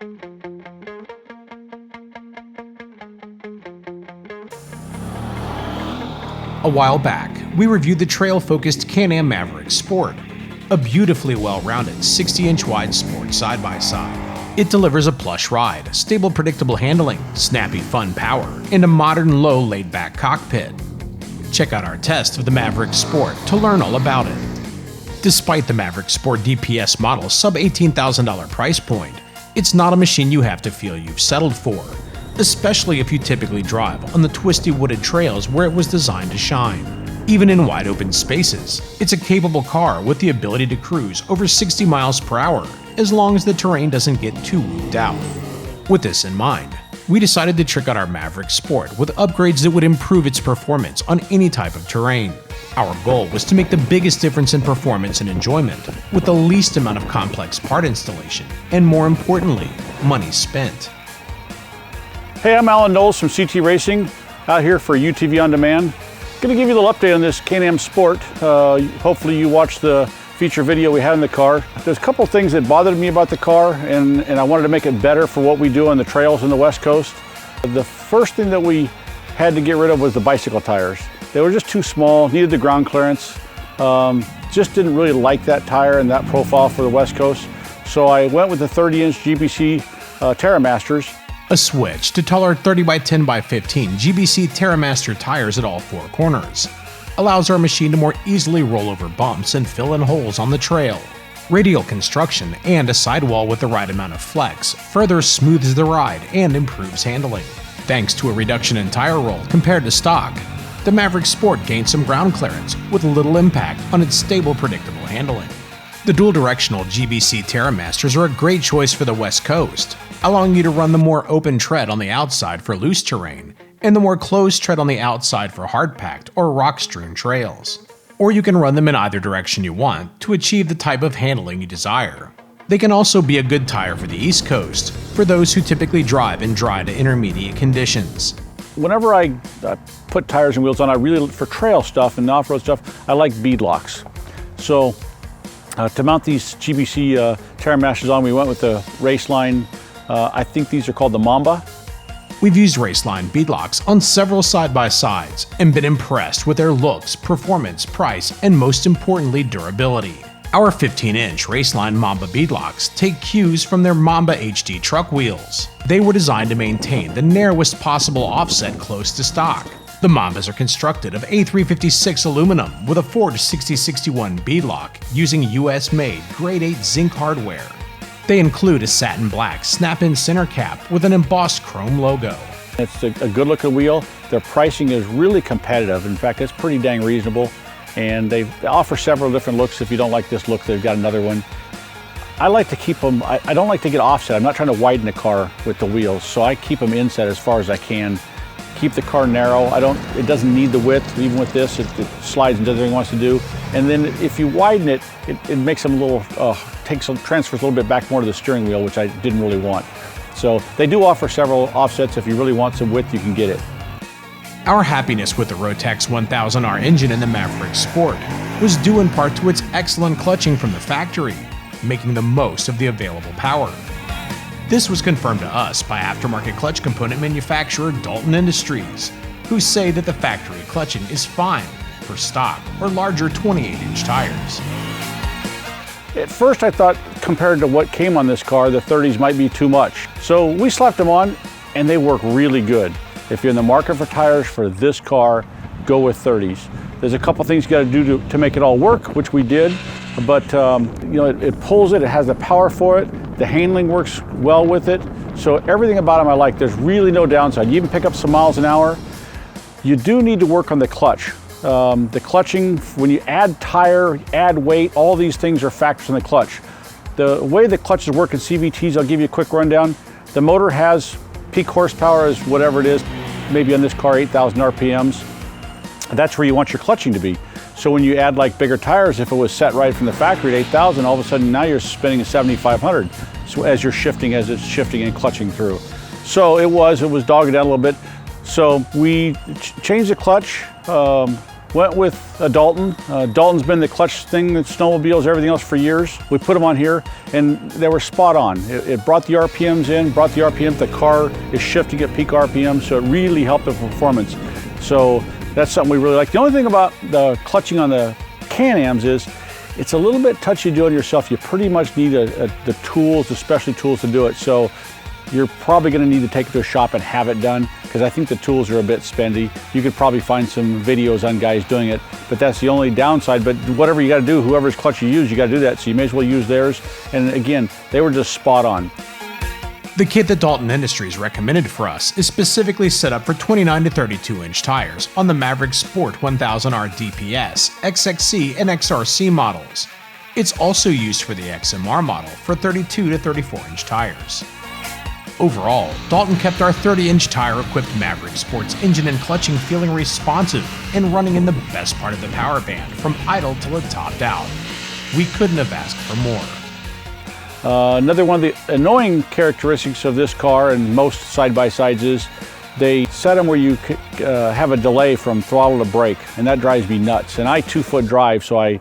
A while back, we reviewed the trail-focused Can-Am Maverick Sport, a beautifully well-rounded 60-inch wide sport side-by-side. It delivers a plush ride, stable predictable handling, snappy fun power, and a modern low laid-back cockpit. Check out our test of the Maverick Sport to learn all about it. Despite the Maverick Sport DPS model's sub $18,000 price point, it's not a machine you have to feel you've settled for, especially if you typically drive on the twisty wooded trails where it was designed to shine. Even in wide open spaces, it's a capable car with the ability to cruise over 60 miles per hour as long as the terrain doesn't get too whooped out. With this in mind, we decided to trick out our Maverick Sport with upgrades that would improve its performance on any type of terrain. Our goal was to make the biggest difference in performance and enjoyment with the least amount of complex part installation and, more importantly, money spent. Hey, I'm Allen Knowles from CT Racing, out here for UTV On Demand. Going to give you a little update on this Can-Am Sport. Hopefully you watched the feature video we had in the car. There's a couple things that bothered me about the car, and I wanted to make it better for what we do on the trails in the West Coast. The first thing that we had to get rid of was the bicycle tires. They were just too small, needed the ground clearance. Just didn't really like that tire and that profile for the West Coast. So I went with the 30-inch GBC TerraMasters. A switch to taller 30x10x15 GBC TerraMaster tires at all four corners allows our machine to more easily roll over bumps and fill in holes on the trail. Radial construction and a sidewall with the right amount of flex further smooths the ride and improves handling. Thanks to a reduction in tire roll compared to stock, the Maverick Sport gained some ground clearance with little impact on its stable, predictable handling. The dual-directional GBC TerraMasters are a great choice for the West Coast, allowing you to run the more open tread on the outside for loose terrain and the more closed tread on the outside for hard-packed or rock-strewn trails. Or you can run them in either direction you want to achieve the type of handling you desire. They can also be a good tire for the East Coast, for those who typically drive in dry to intermediate conditions. Whenever I put tires and wheels on, for trail stuff and off-road stuff, I like bead locks. So to mount these GBC TerraMasters on, we went with the Raceline. I think these are called the Mamba. We've used Raceline beadlocks on several side-by-sides and been impressed with their looks, performance, price, and most importantly, durability. Our 15-inch Raceline Mamba beadlocks take cues from their Mamba HD truck wheels. They were designed to maintain the narrowest possible offset close to stock. The Mambas are constructed of A356 aluminum with a Ford 6061 beadlock using US-made Grade 8 zinc hardware. They include a satin black snap-in center cap with an embossed chrome logo. It's a good looking wheel. Their pricing is really competitive. In fact, it's pretty dang reasonable. And they offer several different looks. If you don't like this look, they've got another one. I like to keep them, I don't like to get offset. I'm not trying to widen the car with the wheels, so I keep them inset as far as I can. Keep the car narrow. It doesn't need the width. Even with this, it slides and does everything it wants to do. And then if you widen it, it makes them a little, transfers a little bit back more to the steering wheel, which I didn't really want. So they do offer several offsets. If you really want some width, you can get it. Our happiness with the Rotax 1000R engine in the Maverick Sport was due in part to its excellent clutching from the factory, making the most of the available power. This was confirmed to us by aftermarket clutch component manufacturer Dalton Industries, who say that the factory clutching is fine for stock or larger 28-inch tires. At first I thought, compared to what came on this car, the 30s might be too much. So we slapped them on and they work really good. If you're in the market for tires for this car, go with 30s. There's a couple things you got to do to make it all work, which we did, but it pulls it, it has the power for it, the handling works well with it, so everything about them I like. There's really no downside. You even pick up some miles an hour. You do need to work on the clutch. The clutching, when you add tire, add weight, all these things are factors in the clutch. The way the clutches work in CVTs, I'll give you a quick rundown. The motor has peak horsepower is whatever it is, maybe on this car 8,000 RPMs. That's where you want your clutching to be. So when you add like bigger tires, if it was set right from the factory at 8,000, all of a sudden now you're spinning at 7,500. So as it's shifting and clutching through. So it was dogging down a little bit. So we changed the clutch, Went with a Dalton. Dalton's been the clutch thing with snowmobiles, everything else for years. We put them on here and they were spot on. It brought the RPMs in, the car is shifting at peak RPM, so it really helped the performance. So that's something we really like. The only thing about the clutching on the Can-Ams is it's a little bit touchy doing yourself. You pretty much need the tools, the specialty tools to do it. So you're probably going to need to take it to a shop and have it done, because I think the tools are a bit spendy. You could probably find some videos on guys doing it, but that's the only downside. But whatever you got to do, whoever's clutch you use, you got to do that. So you may as well use theirs. And again, they were just spot on. The kit that Dalton Industries recommended for us is specifically set up for 29 to 32 inch tires on the Maverick Sport 1000R DPS, XXC, and XRC models. It's also used for the XMR model for 32 to 34 inch tires. Overall, Dalton kept our 30-inch tire-equipped Maverick Sport's engine and clutching feeling responsive and running in the best part of the power band, from idle till it topped out. We couldn't have asked for more. Another one of the annoying characteristics of this car and most side-by-sides is they set them where you have a delay from throttle to brake, and that drives me nuts. And I 2-foot drive, so I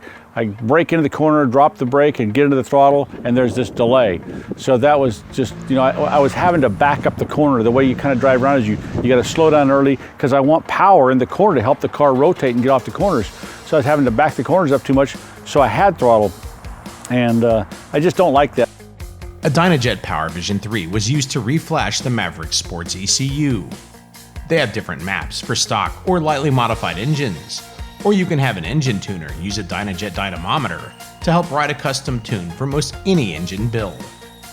brake into the corner, drop the brake, and get into the throttle, and there's this delay. So that was just, I was having to back up the corner. The way you kind of drive around is you got to slow down early, because I want power in the corner to help the car rotate and get off the corners. So I was having to back the corners up too much, so I had throttle, and I just don't like that. A Dynajet PowerVision 3 was used to reflash the Maverick Sport's ECU. They have different maps for stock or lightly modified engines. Or you can have an engine tuner use a Dynajet dynamometer to help write a custom tune for most any engine build.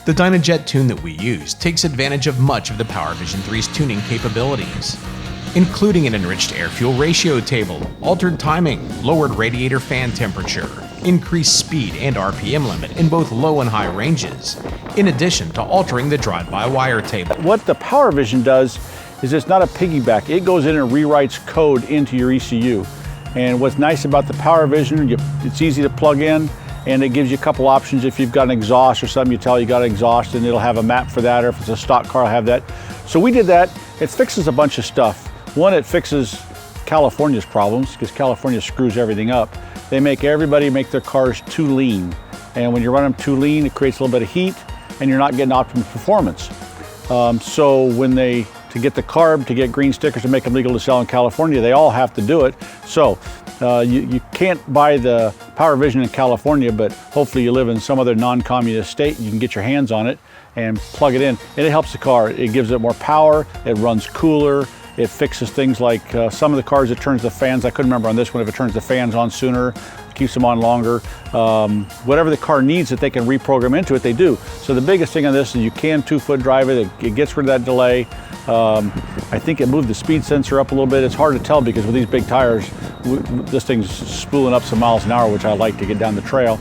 The Dynajet tune that we use takes advantage of much of the PowerVision 3's tuning capabilities, including an enriched air-fuel ratio table, altered timing, lowered radiator fan temperature, increased speed and RPM limit in both low and high ranges, in addition to altering the drive-by-wire table. What the PowerVision does is it's not a piggyback. It goes in and rewrites code into your ECU. And what's nice about the PowerVision, it's easy to plug in, and it gives you a couple options. If you've got an exhaust or something, you tell you got an exhaust, and it'll have a map for that, or if it's a stock car, it'll have that. So we did that. It fixes a bunch of stuff. One, it fixes California's problems, because California screws everything up. They make everybody make their cars too lean. And when you run them too lean, it creates a little bit of heat, and you're not getting optimum performance. So when to get the CARB, to get green stickers, to make them legal to sell in California, they all have to do it. So you can't buy the PowerVision in California, but hopefully you live in some other non-communist state and you can get your hands on it and plug it in. And it helps the car. It gives it more power, it runs cooler, it fixes things like some of the cars, it turns the fans. I couldn't remember on this one if it turns the fans on sooner, keeps them on longer. Whatever the car needs that they can reprogram into it, they do. So the biggest thing on this is you can 2-foot drive it. It gets rid of that delay. I think it moved the speed sensor up a little bit. It's hard to tell because with these big tires, this thing's spooling up some miles an hour, which I like to get down the trail.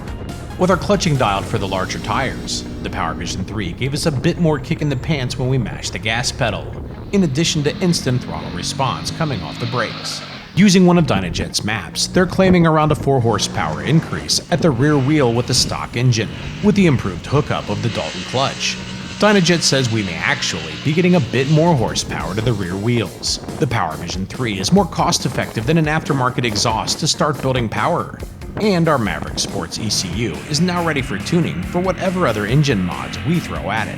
With our clutching dialed for the larger tires, the PowerVision 3 gave us a bit more kick in the pants when we mashed the gas pedal, in addition to instant throttle response coming off the brakes. Using one of Dynajet's maps, they're claiming around a 4 horsepower increase at the rear wheel with the stock engine, with the improved hookup of the Dalton clutch. Dynajet says we may actually be getting a bit more horsepower to the rear wheels. The PowerVision 3 is more cost-effective than an aftermarket exhaust to start building power. And our Maverick Sport's ECU is now ready for tuning for whatever other engine mods we throw at it.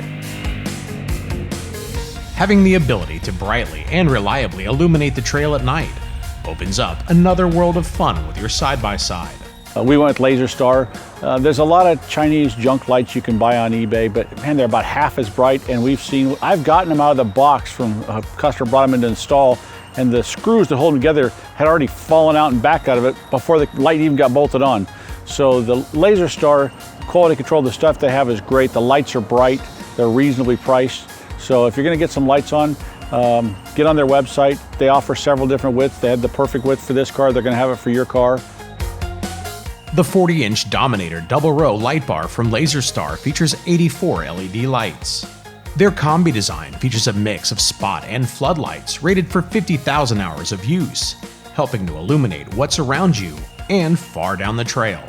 Having the ability to brightly and reliably illuminate the trail at night opens up another world of fun with your side-by-side. We went with Laser Star. There's a lot of Chinese junk lights you can buy on eBay, but man, they're about half as bright, and I've gotten them out of the box from a customer brought them in to install, and the screws that hold them together had already fallen out and back out of it before the light even got bolted on. So the Laser Star quality control, the stuff they have is great. The lights are bright, they're reasonably priced. So if you're gonna get some lights on, get on their website. They offer several different widths. They had the perfect width for this car. They're gonna have it for your car. The 40-inch Dominator double-row light bar from Laser Star features 84 LED lights. Their combi design features a mix of spot and floodlights rated for 50,000 hours of use, helping to illuminate what's around you and far down the trail.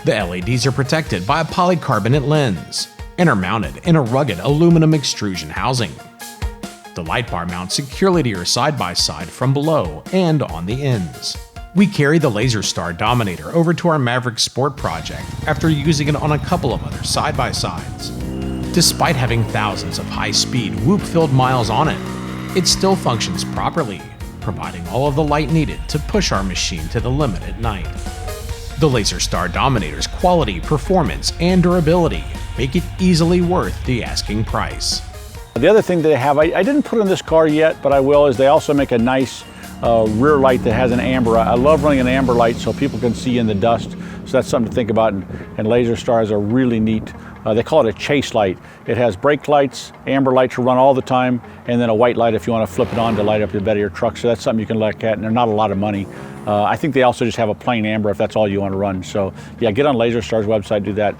The LEDs are protected by a polycarbonate lens and are mounted in a rugged aluminum extrusion housing. The light bar mounts securely to your side-by-side from below and on the ends. We carried the Laser Star Dominator over to our Maverick Sport project after using it on a couple of other side-by-sides. Despite having thousands of high-speed, whoop-filled miles on it, it still functions properly, providing all of the light needed to push our machine to the limit at night. The Laser Star Dominator's quality, performance, and durability make it easily worth the asking price. The other thing they have, I didn't put in this car yet, but I will, is they also make a nice rear light that has an amber. I love running an amber light so people can see in the dust. So that's something to think about. And Laser Stars are really neat. They call it a chase light. It has brake lights, amber lights to run all the time, and then a white light if you want to flip it on to light up the bed of your truck. So that's something you can look at, and they're not a lot of money. I think they also just have a plain amber if that's all you want to run. So yeah, get on Laser Star's website, do that.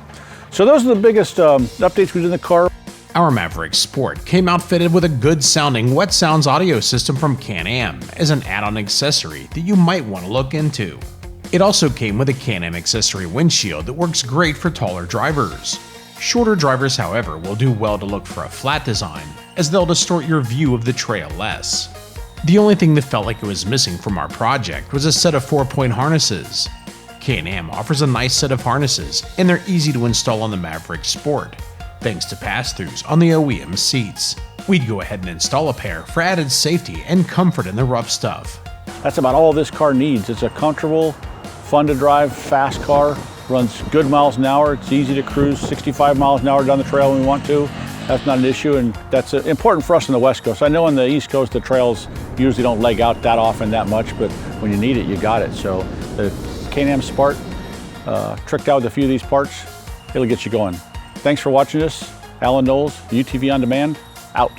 So those are the biggest updates we did in the car. Our Maverick Sport came outfitted with a good-sounding Wet Sounds audio system from Can-Am as an add-on accessory that you might want to look into. It also came with a Can-Am accessory windshield that works great for taller drivers. Shorter drivers, however, will do well to look for a flat design, as they'll distort your view of the trail less. The only thing that felt like it was missing from our project was a set of 4-point harnesses. Can-Am offers a nice set of harnesses, and they're easy to install on the Maverick Sport, thanks to pass-throughs on the OEM seats. We'd go ahead and install a pair for added safety and comfort in the rough stuff. That's about all this car needs. It's a comfortable, fun to drive, fast car, runs good miles an hour. It's easy to cruise 65 miles an hour down the trail when we want to. That's not an issue, and that's important for us on the West Coast. I know on the East Coast the trails usually don't leg out that often that much, but when you need it, you got it. So the Can-Am Sport, tricked out with a few of these parts, it'll get you going. Thanks for watching this. Allen Knowles, UTV On Demand, out.